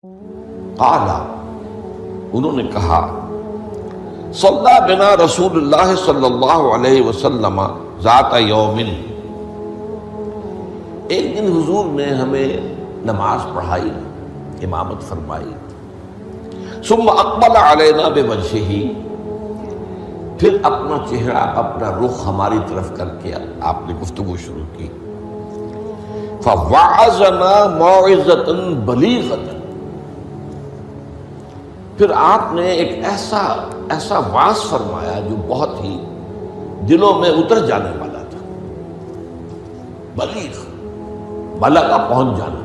قال، انہوں نے کہا، صلی بنا رسول اللہ صلی اللہ علیہ وسلم ذات یوم، ایک دن حضور نے ہمیں نماز پڑھائی، امامت فرمائی. ثم اقبل علینا بوجہہ، پھر اپنا چہرہ، اپنا رخ ہماری طرف کر کے آپ نے گفتگو شروع کی. فوعظنا موعظۃ بلیغۃ، پھر آپ نے ایک ایسا واعظ فرمایا جو بہت ہی دلوں میں اتر جانے والا تھا. بلیغ، بلغ، پہنچ جانا،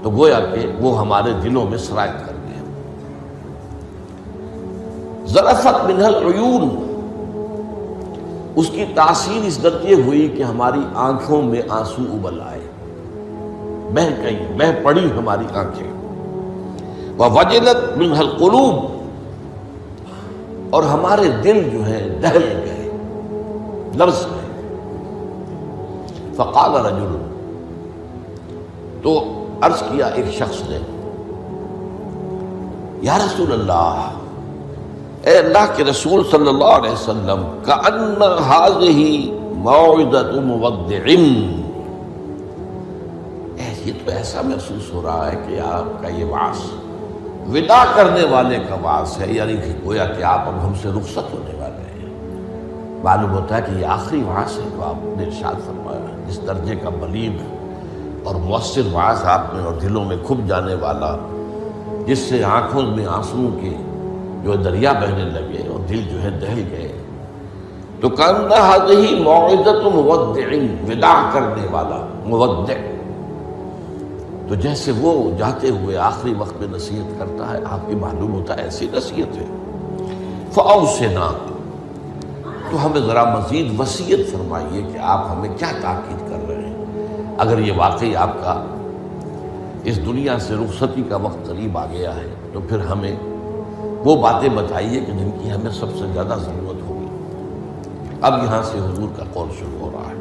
تو گویا کہ وہ ہمارے دلوں میں سرایت کر گیا. ذرفت منہ العیون، اس کی تاثیر اس درجے ہوئی کہ ہماری آنکھوں میں آنسو ابل آئے، بہہ پڑی ہماری آنکھیں. ووجلت منہ القلوب، اور ہمارے دل جو ہے دہل گئے، لرز گئے. فقال رجل، تو عرض کیا ایک شخص نے، یا رسول اللہ، اے اللہ کے رسول صلی اللہ علیہ وسلم، کأن ہذہ موعظۃ مودع، یہ تو ایسا محسوس ہو رہا ہے کہ آپ کا یہ وعظ وداع کرنے والے کا وعظ ہے، یعنی کہ گویا کہ آپ اب ہم سے رخصت ہونے والے ہیں. معلوم ہوتا ہے کہ یہ آخری وعظ ہے جو آپ نے ارشاد فرمایا. اس درجے کا بلیغ اور مؤثر وعظ آپ نے، اور دلوں میں کھب جانے والا، جس سے آنکھوں میں آنسوؤں کے جو دریا بہنے لگے اور دل جو ہے دہل گئے. تو کأن ہذہ موعظۃ مودع، وداع کرنے والا، مودع، تو جیسے وہ جاتے ہوئے آخری وقت میں نصیحت کرتا ہے، آپ کی معلوم ہوتا ہے ایسی نصیحت ہے. فأوصنا، تو ہمیں ذرا مزید وصیت فرمائیے کہ آپ ہمیں کیا تاکید کر رہے ہیں. اگر یہ واقعی آپ کا اس دنیا سے رخصتی کا وقت قریب آ گیا ہے تو پھر ہمیں وہ باتیں بتائیے کہ جن کی ہمیں سب سے زیادہ ضرورت ہوگی. اب یہاں سے حضور کا قول شروع ہو رہا ہے.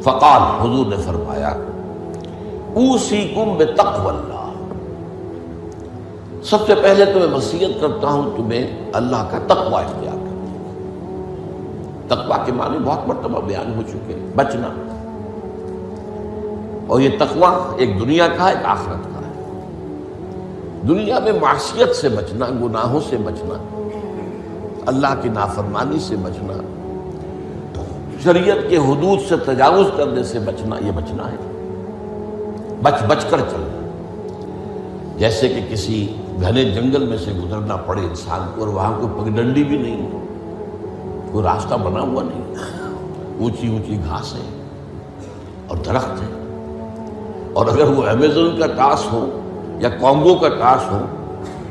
فقال، حضور نے فرمایا، اوصیکم بتقوی اللہ، سب سے پہلے تو میں وصیت کرتا ہوں تمہیں اللہ کا تقوی اختیار کرنا. تقوی کے معنی بہت مرتبہ بیان ہو چکے، بچنا. اور یہ تقوی ایک دنیا کا ہے، ایک آخرت کا ہے. دنیا میں معصیت سے بچنا، گناہوں سے بچنا، اللہ کی نافرمانی سے بچنا، شریعت کے حدود سے تجاوز کرنے سے بچنا، یہ بچنا ہے، بچ کر چلنا. جیسے کہ کسی گھنے جنگل میں سے گزرنا پڑے انسان کو، اور وہاں کوئی پگڈنڈی بھی نہیں، کوئی راستہ بنا ہوا نہیں، اونچی اونچی گھاس ہے اور درخت ہے، اور اگر وہ امیزون کا ٹاس ہو یا کانگو کا ٹاس ہو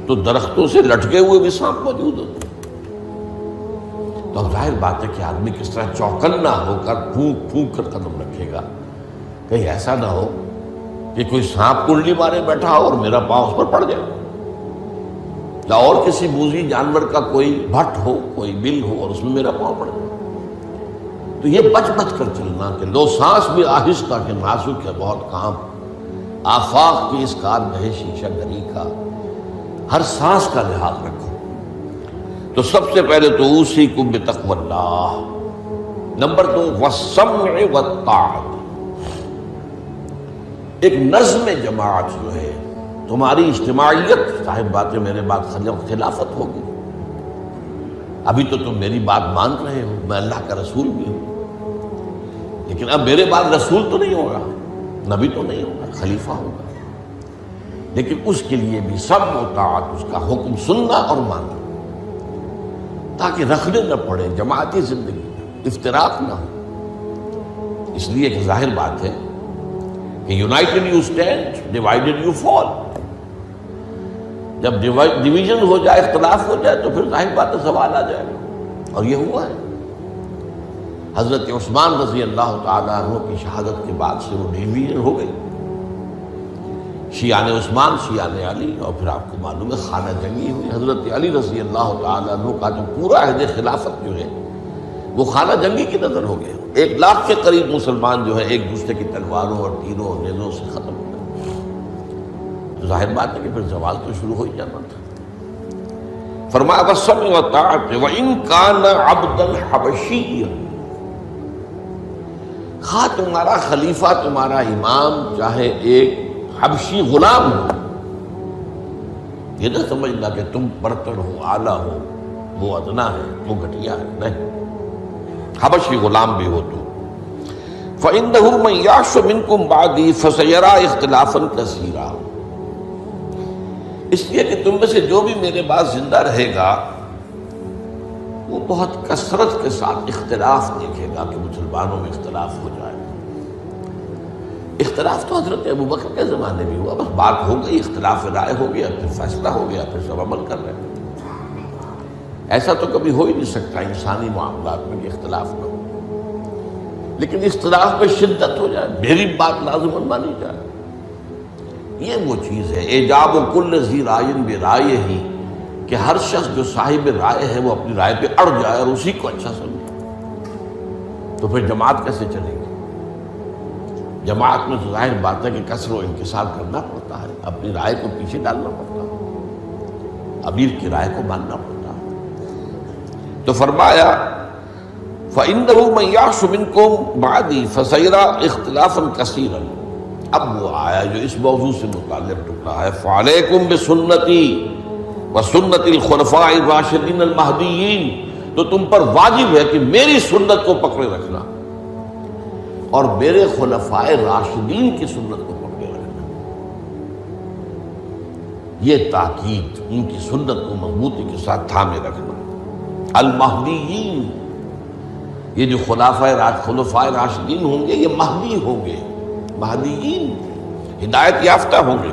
تو درختوں سے لٹکے ہوئے بھی سانپ موجود ہوتے. تو اب ظاہر بات ہے کہ آدمی کس طرح چوکنا ہو کر پھونک پھونک کر قدم رکھے گا، کہیں ایسا نہ ہو کہ کوئی سانپ کنڈلی مارے بیٹھا ہو اور میرا پاؤں اس پر پڑ جائے، یا اور کسی موذی جانور کا کوئی بھٹ ہو، کوئی بل ہو اور اس میں میرا پاؤں پڑ جائے. تو یہ بچ کر چلنا کہ لو سانس بھی آہستہ کہ نازک ہے بہت کام، آفاق کی اس کارگاہ شیشہ گری کا، ہر سانس کا لحاظ رکھو. تو سب سے پہلے تو اوصیکم بتقوی اللہ. نمبر 2، والسمع والطاعۃ، ایک نظم جماعت جو ہے، تمہاری اجتماعیت. صاحب بات ہے، میرے بات خلافت ہوگی. ابھی تو تم میری بات مان رہے ہو، میں اللہ کا رسول بھی ہوں، لیکن اب میرے بعد رسول تو نہیں ہوگا، نبی تو نہیں ہوگا، خلیفہ ہوگا. لیکن اس کے لیے بھی سمع و طاعت، اس کا حکم سننا اور ماننا، تاکہ رکھنے نہ پڑے جماعتی زندگی، افتراق نہ ہو. اس لیے کہ ظاہر بات ہے کہ United you stand, divided you fall. جب ڈویژن ہو جائے، اختلاف ہو جائے، تو پھر ظاہر بات ہے سوال آ جائے گا. اور یہ ہوا ہے. حضرت عثمان رضی اللہ تعالیٰ عنہ کی شہادت کے بعد سے وہ ڈویژن ہو گئی، شیعان عثمان، شیعان علی، اور پھر آپ کو معلوم ہے خانہ جنگی ہوئی. حضرت علی رضی اللہ تعالیٰ عنہ کا جو پورا عہد خلافت جو ہے وہ خانہ جنگی کی نظر ہو گیا. 1 لاکھ کے قریب مسلمان جو ہے ایک دوسرے کی تلواروں اور تیروں اور نیزوں سے ختم ہو گئے. تو ظاہر بات ہے کہ پھر زوال تو شروع ہو ہی جانا تھا۔ فرمایا وَالسَّمْعِ وَالطَّاعَةِ وَإِنْ كَانَ عَبْدًا حَبَشِيًّا، خواہ تمہارا خلیفہ تمہارا امام چاہے ایک حبشی غلام ہو، یہ نہ سمجھنا کہ تم برتر ہو، اعلیٰ ہو، وہ ادنا ہے، وہ گھٹیا ہے، نہیں، حبشی غلام بھی ہو تو فَإِنَّهُ مَنْ يَعْشُ مِنْكُمْ بَعْدِي فَسَيَرَىٰ اخْتِلَافًا كَثِيرًا، اس لیے کہ تم میں سے جو بھی میرے بعد زندہ رہے گا وہ بہت کثرت کے ساتھ اختلاف دیکھے گا کہ مسلمانوں میں اختلاف ہو جائے۔ اختلاف تو حضرت ابوبکر کے زمانے میں ہوا، بس بات ہو گئی، اختلاف رائے ہو گیا، پھر فیصلہ ہو گیا، پھر سب عمل کر رہے ہیں۔ ایسا تو کبھی ہو ہی نہیں سکتا انسانی معاملات میں کہ اختلاف نہ ہو، لیکن اختلاف میں شدت ہو جائے، میری بات لازماً مانی جائے، یہ وہ چیز ہے۔ ایجاب کل ذی رائے برائے ہی، کہ ہر شخص جو صاحب رائے ہے وہ اپنی رائے پہ اڑ جائے اور اسی کو اچھا سمجھے، تو پھر جماعت کیسے چلے گی؟ جماعت میں تو ظاہر بات ہے کہ کثر و انکسار کرنا پڑتا ہے، اپنی رائے کو پیچھے ڈالنا پڑتا ہے، امیر کی رائے کو ماننا پڑتا ہے۔ تو فرمایا فَإِنَّهُ مَنْ يَعْشُ مِنْكُمْ بَعْدِي فَسَيَرَىٰ اخْتِلَافًا كَثِيرًا، اب وہ آیا جو اس موضوع سے متعلق ٹکڑا ہے، فَعَلَيْكُمْ بِسُنَّتِي وَسُنَّتِ الْخُلَفَاءِ الرَّاشِدِينَ الْمَهْدِيِّينَ، تو تم پر واجب ہے کہ میری سنت کو پکڑے رکھنا اور میرے خلفائے راشدین کی سنت کو پکڑے رکھنا، یہ تاکید، ان کی سنت کو مضبوطی کے ساتھ تھامے رکھنا۔ المہدیین، یہ جو خلفائے راشدین ہوں گے یہ مہدی ہوں گے، مہدیین ہدایت یافتہ ہوں گے۔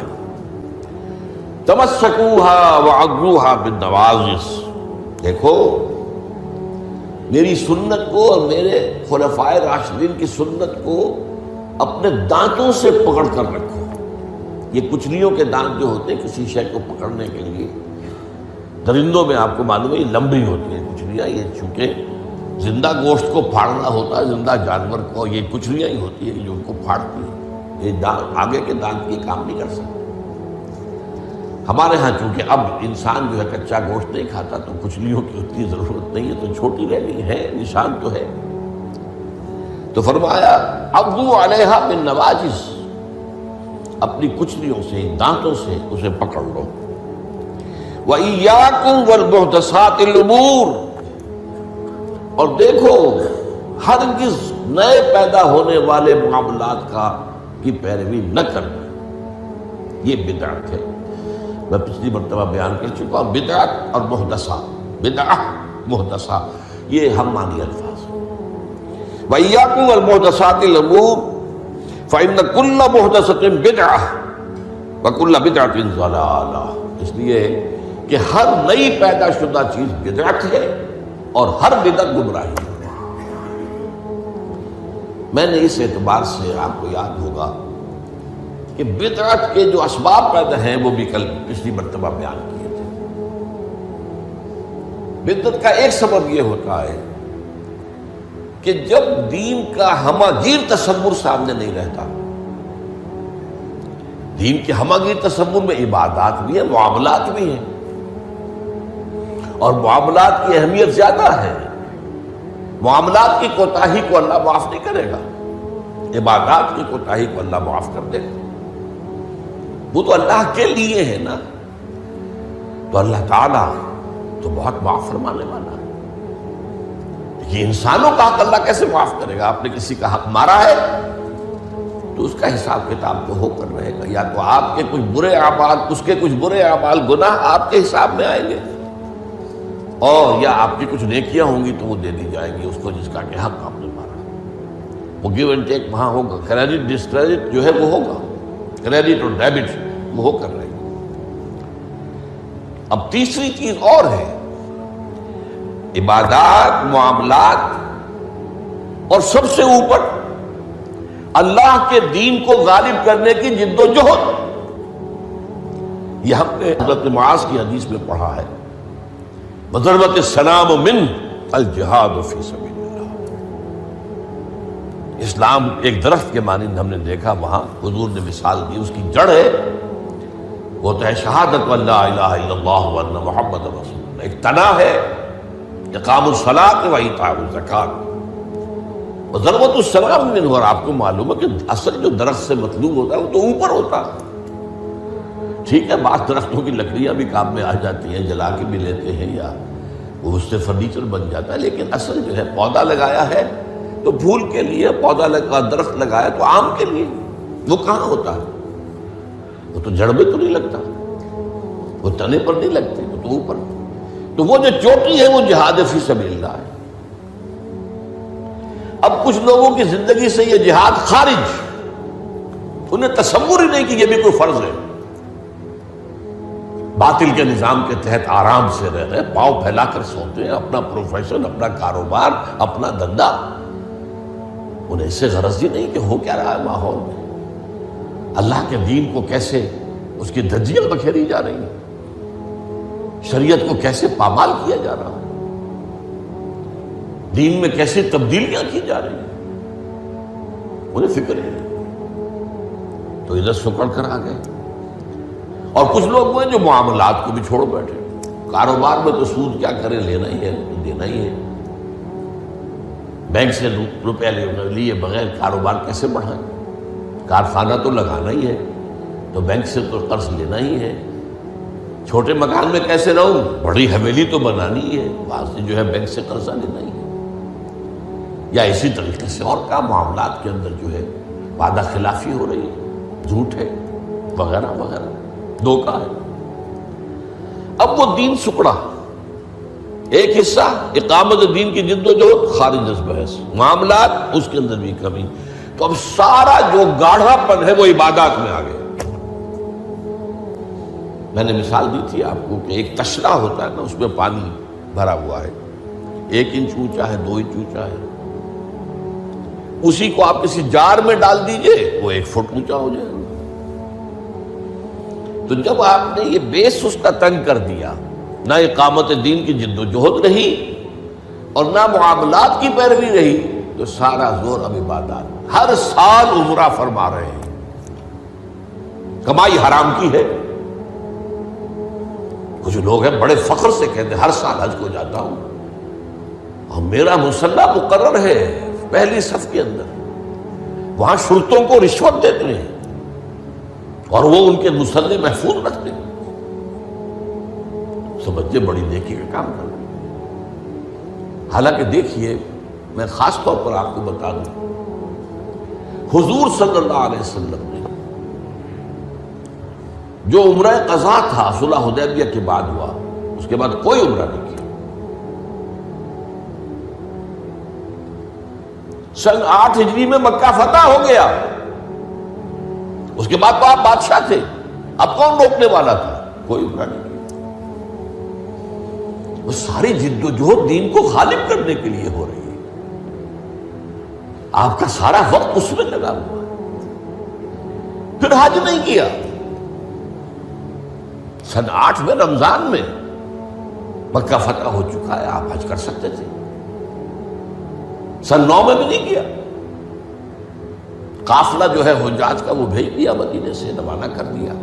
تمسکوها وعضوها بالنواجذ، دیکھو میری سنت کو اور میرے خلفائے راشدین کی سنت کو اپنے دانتوں سے پکڑ کر رکھو۔ یہ کچلیوں کے دانت جو ہوتے ہیں کسی شے کو پکڑنے کے لیے، درندوں میں آپ کو معلوم ہے یہ لمبی ہوتی ہیں کچلیاں، یہ چونکہ زندہ گوشت کو پھاڑنا ہوتا ہے، زندہ جانور کو یہ کچلیاں ہی ہوتی ہیں جو ان کو پھاڑتی ہیں، یہ آگے کے دانت کی کام نہیں کر سکتے۔ ہمارے ہاں چونکہ اب انسان جو ہے کچا گوشت نہیں کھاتا تو کچلیوں کی اتنی ضرورت نہیں ہے، تو چھوٹی رہ گئی ہے، نشان تو ہے۔ تو فرمایا عضوا علیہا بالنواجذ، اپنی کچلیوں سے، دانتوں سے اسے پکڑ لو۔ وَإِيَّاكُمْ وَالْمُحْدَثَاتِ الْأُمُورِ، اور دیکھو ہرگز نئے پیدا ہونے والے معاملات کی پیروی نہ کرنا، یہ بدعت ہے۔ میں پچھلی مرتبہ بیان کر چکا ہوں، بدعت اور محدثہ، بدعہ محدثہ یہ ہم مانی الفاظ ہیں۔ وَإِيَّاكُمْ وَالْمُحْدَثَاتِ الْأُمُورِ فَإِنَّ كُلَّ مُحْدَثَةٍ بِدْعَةٌ وَكُلَّ بِدْعَةٍ ضَلَالَةٌ، اس لیے کہ ہر نئی پیدا شدہ چیز بدعت ہے اور ہر بدعت گمراہی ہے۔ میں نے اس اعتبار سے آپ کو یاد ہوگا کہ بدعت کے جو اسباب پیدا ہیں وہ بھی کل پچھلی مرتبہ بیان کیے تھے۔ بدعت کا ایک سبب یہ ہوتا ہے کہ جب دین کا ہماگیر تصور سامنے نہیں رہتا، دین کے ہماگیر تصور میں عبادات بھی ہیں، معاملات بھی ہیں، اور معاملات کی اہمیت زیادہ ہے۔ معاملات کی کوتاہی کو اللہ معاف نہیں کرے گا، عبادات کی کوتاہی کو اللہ معاف کر دے گا، وہ تو اللہ کے لیے ہے نا، تو اللہ تعالیٰ تو بہت معاف فرمانے والا ہے۔ یہ انسانوں کا حق اللہ کیسے معاف کرے گا؟ آپ نے کسی کا حق مارا ہے تو اس کا حساب کتاب تو ہو کر رہے گا، یا تو آپ کے کچھ برے اعمال، اس کے کچھ برے اعمال گناہ آپ کے حساب میں آئیں گے، اور یا آپ کی کچھ نیکیاں ہوں گی تو وہ دے دی جائیں گی اس کو جس کا کہ حق آپ نے مارا۔ وہ گیو اینڈ ٹیک وہاں ہوگا، کریڈٹ ڈسکریڈٹ جو ہے وہ ہوگا، کریڈٹ اور ڈیبٹ وہ ہو کر رہے گی۔ اب تیسری چیز اور ہے، عبادات، معاملات، اور سب سے اوپر اللہ کے دین کو غالب کرنے کی جد و جہد۔ یہ ہم نے حضرت معاذ کی حدیث میں پڑھا ہے، وَضَرْبَتِ السَّلَامُ مِنْ الْجِهَادُ فِي سَبِيلِ اللَّهِ۔ اسلام ایک درخت کے مانند ہم نے دیکھا، وہاں حضور نے مثال دی، اس کی جڑ ہے وہ تو ہے شہادت لا الہ الا اللہ وان محمد رسول اللہ، ایک تنا ہے اقام الصلاۃ و ایتاء الزکات و ضربۃ السلام منہ، اور آپ کو معلوم ہے کہ اصل جو درخت سے مطلوب ہوتا ہے وہ تو اوپر ہوتا ہے۔ ٹھیک ہے، بعض درختوں کی لکڑیاں بھی کام میں آ جاتی ہیں، جلا کے بھی لیتے ہیں یا وہ اس سے فرنیچر بن جاتا ہے، لیکن اصل جو ہے پودا لگایا ہے تو پھول کے لیے، پودا لگا درخت لگایا تو آم کے لیے، وہ کہاں ہوتا ہے؟ وہ تو جڑ میں تو نہیں لگتا، وہ تنے پر نہیں لگتے، وہ تو اوپر۔ تو وہ جو چوٹی ہے وہ جہاد فی سبیل اللہ ہے۔ اب کچھ لوگوں کی زندگی سے یہ جہاد خارج، انہیں تصور ہی نہیں کہ یہ بھی کوئی فرض ہے، باطل کے نظام کے تحت آرام سے رہ رہے، پاؤں پھیلا کر سوتے ہیں، اپنا پروفیشن، اپنا کاروبار، اپنا دھندا، انہیں اس سے غرض ہی نہیں کہ ہو کیا رہا ہے ماحول میں، اللہ کے دین کو کیسے اس کی دھجیاں بکھیری جا رہی ہیں، شریعت کو کیسے پامال کیا جا رہا ہے، دین میں کیسی تبدیلیاں کی جا رہی ہیں، انہیں فکر نہیں، تو ادھر سکڑ کر آ گئے۔ اور کچھ لوگ وہ ہیں جو معاملات کو بھی چھوڑ بیٹھے، کاروبار میں تو سود کیا کریں، لینا ہی ہے، دینا ہی ہے، بینک سے روپے لیے بغیر کاروبار کیسے بڑھائیں، کارخانہ تو لگانا ہی ہے، تو بینک سے تو قرض لینا ہی ہے، چھوٹے مکان میں کیسے رہوں، بڑی حویلی تو بنانی ہی ہے، بعض سے جو ہے بینک سے قرضہ لینا ہی ہے، یا اسی طریقے سے اور کیا معاملات کے اندر جو ہے وعدہ خلافی ہو رہی ہے، جھوٹ ہے، وغیرہ وغیرہ، دھوکہ ہے۔ اب وہ دین سکڑا، ایک حصہ اقامت دین کی جد و جہد خارج از بحث، معاملات اس کے اندر بھی کمی، تو اب سارا جو گاڑھا پن ہے وہ عبادات میں آ گیا۔ میں نے مثال دی تھی آپ کو کہ ایک تشلا ہوتا ہے نا، اس میں پانی بھرا ہوا ہے، 1 انچ اونچا ہے، 2 انچ اونچا ہے، اسی کو آپ کسی جار میں ڈال دیجئے وہ 1 فٹ اونچا ہو جائے گا۔ تو جب آپ نے یہ بیس اس کا تنگ کر دیا، نہ اقامت دین کی جد و جہد رہی اور نہ معاملات کی پیروی رہی، تو سارا زور اب عبادات، ہر سال عمرہ فرما رہے ہیں، کمائی حرام کی ہے۔ کچھ لوگ ہیں بڑے فخر سے کہتے ہیں ہر سال حج کو جاتا ہوں اور میرا مصلی مقرر ہے پہلی صف کے اندر، وہاں شرطوں کو رشوت دیتے ہیں اور وہ ان کے مصلی محفوظ رکھتے ہیں، سمجھتے بڑی نیکی کا کام کر رہے ہیں۔ حالانکہ دیکھیے، میں خاص طور پر آپ کو بتا دوں، حضور صلی اللہ علیہ وسلم نے جو عمرہ قضا تھا صلح حدیبیہ کے بعد ہوا، اس کے بعد کوئی عمرہ نہیں کیا۔ سن 8 ہجری میں مکہ فتح ہو گیا، اس کے بعد تو آپ بادشاہ تھے، اب کون روکنے والا تھا؟ کوئی عمرہ نہیں کیا۔ وہ ساری جد و جہد دین کو غالب کرنے کے لیے ہو رہی ہے، آپ کا سارا وقت اس میں لگا ہوا ہے۔ پھر حج نہیں کیا، سن 8 میں رمضان میں مکہ فتح ہو چکا ہے، آپ حج کر سکتے تھے، سن 9 میں بھی نہیں کیا۔ قافلہ جو ہے حجاج کا وہ بھیج دیا، مدینے سے روانہ کر دیا،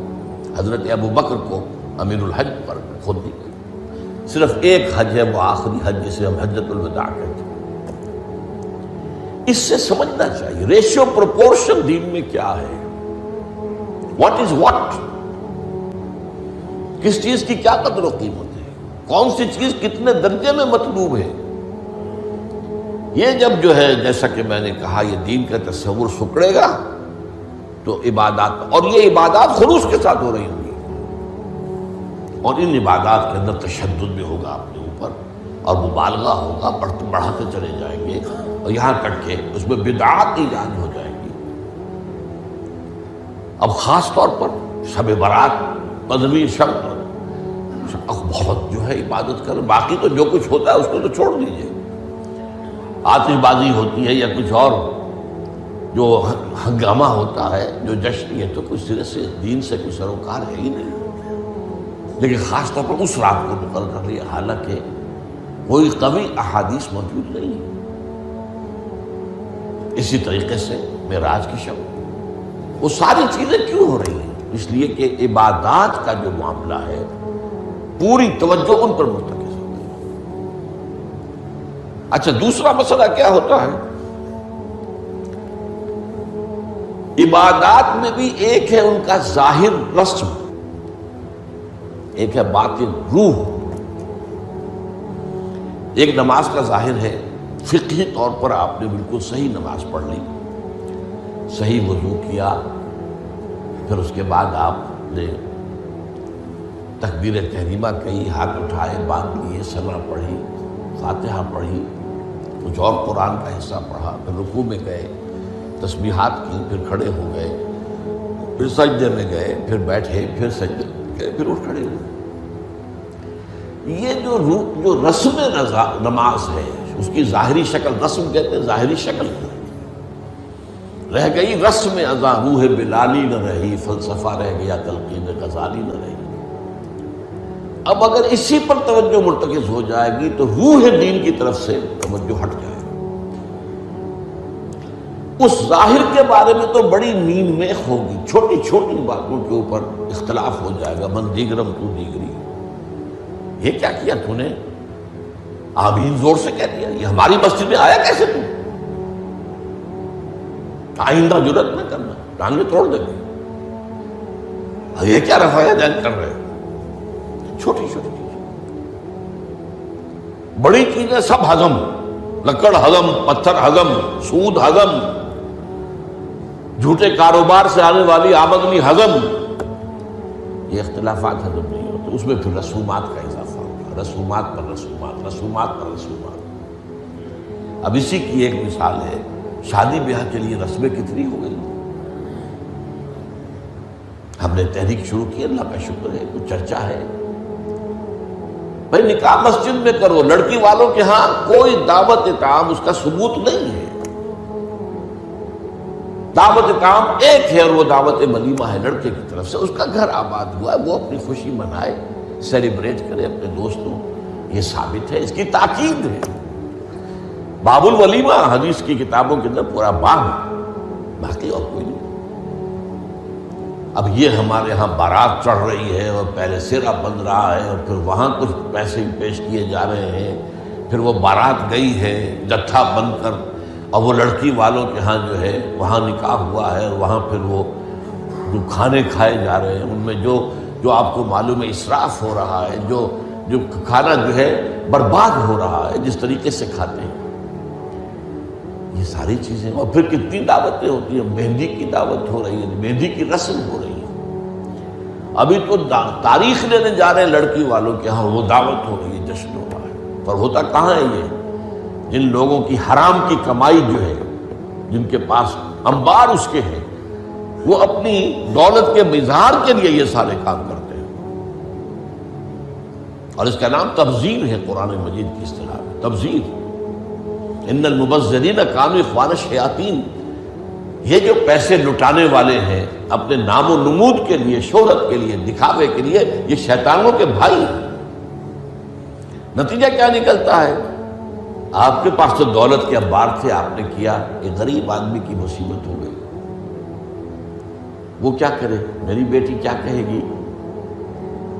حضرت ابو بکر کو امیر الحج پر خود دی گئی۔ صرف ایک حج ہے، وہ آخری حج جسے ہم حجۃ الوداع کہتے ہیں۔ اس سے سمجھنا چاہیے ریشیو پروپورشن دین میں کیا ہے، واٹ از واٹ، کس چیز کی کیا قدر و قیمت ہے، کون سی چیز کتنے درجے میں مطلوب ہے۔ یہ جب جو ہے جیسا کہ میں نے کہا یہ دین کا تصور سکڑے گا تو عبادات، اور یہ عبادات خلوص کے ساتھ ہو رہی ہوں گی، اور ان عبادات کے اندر تشدد بھی ہوگا اپنے اوپر اور مبالغہ ہوگا، بڑھاتے چلے جائیں گے، اور یہاں تک کہ اس میں بدعات ایجاد ہو جائیں گی۔ اب خاص طور پر شب برات، قدمی شب، بہت جو ہے عبادت کر، باقی تو جو کچھ ہوتا ہے اس کو تو چھوڑ دیجئے، آتش بازی ہوتی ہے یا کچھ اور جو ہنگامہ ہوتا ہے، جو جشن، یہ تو کچھ سرے سے دین سے کوئی سروکار ہے ہی نہیں۔ لیکن خاص طور پر اس رات کو مقرر کر لیا، حالانکہ کوئی قوی احادیث موجود نہیں ہے۔ اسی طریقے سے معراج کی شب، وہ ساری چیزیں کیوں ہو رہی ہیں؟ اس لیے کہ عبادات کا جو معاملہ ہے پوری توجہ ان پر مرتکز ہوتی ہے۔ اچھا، دوسرا مسئلہ کیا ہوتا ہے؟ عبادات میں بھی ایک ہے ان کا ظاہر رسم، ایک ہے باطن روح۔ ایک نماز کا ظاہر ہے، فقہی طور پر آپ نے بالکل صحیح نماز پڑھ لی، صحیح وضو کیا، پھر اس کے بعد آپ نے تکبیر تحریمہ کہی، ہاتھ اٹھائے، باندھ لیے، سلام پڑھی، فاتحہ پڑھی، کچھ اور قرآن کا حصہ پڑھا، پھر رکوع میں گئے، تسبیحات کی، پھر کھڑے ہو گئے، پھر سجدے میں گئے، پھر بیٹھے، پھر سجدے میں گئے، پھر اٹھ کھڑے ہوئے۔ یہ جو رسم نماز ہے، اس کی ظاہری شکل، رسم کہتے ہیں ظاہری شکل رہ گئی، رسم ازاں روح بلالی نہ رہی، فلسفہ رہ گیا تلقین غزالی نہ رہی۔ اب اگر اسی پر توجہ مرتکز ہو جائے گی تو روح دین کی طرف سے توجہ ہٹ جائے گی۔ اس ظاہر کے بارے میں تو بڑی نیند میخ ہوگی، چھوٹی چھوٹی باتوں کے اوپر اختلاف ہو جائے گا، من دیگرم تو دیگری، یہ کیا کیا تو نے؟ آمین زور سے کہہ دیا، یہ ہماری مسجد میں آیا کیسے تو؟ آئندہ جرات نہ کرنا، ٹانگیں توڑ دیں گے، یہ کیا رفایا جان کر رہے ہیں؟ چھوٹی چھوٹی چیزیں، بڑی چیزیں سب ہضم، لکڑ ہضم، پتھر ہضم، سود ہضم، جھوٹے کاروبار سے آنے والی آمدنی ہضم، یہ اختلافات ہضم نہیں ہوتے۔ اس میں پھر رسومات کا اضافہ ہوگا، رسومات پر رسومات، رسومات پر رسومات۔ اب اسی کی ایک مثال ہے، شادی بیاہ کے لیے رسمیں کتنی ہو گئی۔ ہم نے تحریک شروع کی، اللہ کا شکر ہے، کچھ چرچا ہے، بھائی نکاح مسجد میں کرو، لڑکی والوں کے ہاں کوئی دعوت طعام اس کا ثبوت نہیں ہے۔ دعوت طعام ایک ہے، اور وہ دعوت ولیمہ ہے لڑکے کی طرف سے، اس کا گھر آباد ہوا ہے، وہ اپنی خوشی منائے، سیلیبریٹ کرے اپنے دوستوں، یہ ثابت ہے، اس کی تاکید ہے۔ باب الولیمہ حدیث کی کتابوں کے اندر پورا باب ہے، باقی اور کوئی نہیں۔ اب یہ ہمارے ہاں بارات چڑھ رہی ہے اور پہلے سیرا بن رہا ہے، اور پھر وہاں کچھ پیسے پیش کیے جا رہے ہیں، پھر وہ بارات گئی ہے جتھا بن کر، اور وہ لڑکی والوں کے ہاں جو ہے وہاں نکاح ہوا ہے، اور وہاں پھر وہ جو کھانے کھائے جا رہے ہیں ان میں جو آپ کو معلوم ہے اسراف ہو رہا ہے، جو کھانا جو ہے برباد ہو رہا ہے جس طریقے سے کھاتے ہیں، یہ ساری چیزیں۔ اور پھر کتنی دعوتیں ہوتی ہیں، مہندی کی دعوت ہو رہی ہے، مہندی کی رسم ہو رہی ہے، ابھی تو تاریخ لینے جا رہے ہیں لڑکی والوں کے ہاں، وہ دعوت ہو رہی ہے، جشن ہو رہا ہے، پر ہوتا کہاں ہے یہ؟ جن لوگوں کی حرام کی کمائی جو ہے، جن کے پاس انبار اس کے ہیں، وہ اپنی دولت کے اظہار کے لیے یہ سارے کام کرتے ہیں، اور اس کا نام تبذیر ہے قرآن مجید کی اصطلاح میں، تبذیر۔ ان المبذرین کانوا اخوان الشیاطین، یہ جو پیسے لٹانے والے ہیں اپنے نام و نمود کے لیے، شہرت کے لیے، دکھاوے کے لیے، یہ شیطانوں کے بھائی ہیں۔ نتیجہ کیا نکلتا ہے؟ آپ کے پاس تو دولت کے انبار تھے، آپ نے کیا، ایک غریب آدمی کی مصیبت ہو گئی، وہ کیا کرے؟ میری بیٹی کیا کہے گی؟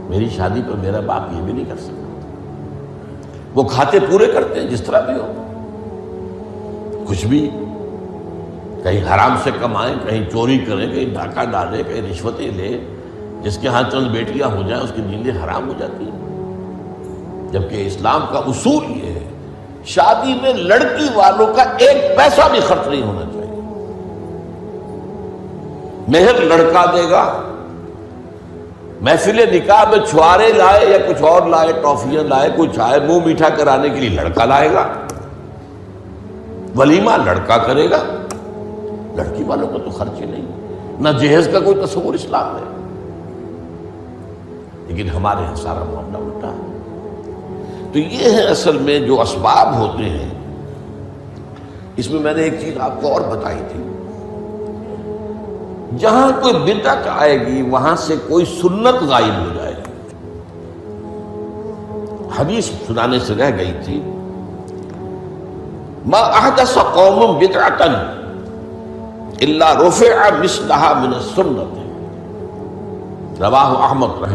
میری شادی پر میرا باپ یہ بھی نہیں کر سکتا۔ وہ کھاتے پورے کرتے ہیں جس طرح بھی ہو، کچھ بھی، کہیں حرام سے کمائیں، کہیں چوری کریں، کہیں ڈاکہ ڈالیں، کہیں رشوتیں لیں، جس کے ہاں چند بیٹیاں ہو جائیں اس کی نیندیں حرام ہو جاتی ہیں۔ جبکہ اسلام کا اصول یہ ہے، شادی میں لڑکی والوں کا ایک پیسہ بھی خرچ نہیں ہونا چاہیے، مہر لڑکا دے گا، محفل نکاح میں چھوارے لائے یا کچھ اور لائے، ٹافیاں لائے، کچھ آئے، منہ میٹھا کرانے کے لیے لڑکا لائے گا، ولیمہ لڑکا کرے گا، لڑکی والوں کو تو خرچ ہی نہیں، نہ جہیز کا کوئی تصور اسلام میں۔ لیکن ہمارے یہاں سارا معاملہ الٹا ہے۔ تو یہ ہے اصل میں جو اسباب ہوتے ہیں۔ اس میں میں نے ایک چیز آپ کو اور بتائی تھی، جہاں کوئی بدعت آئے گی وہاں سے کوئی سنت غائب ہو جائے گی۔ حدیث سنانے سے رہ گئی تھی، ما احدث قوم بدعۃ الا رفع مثلها من السنت، رواہ احمد رحمہ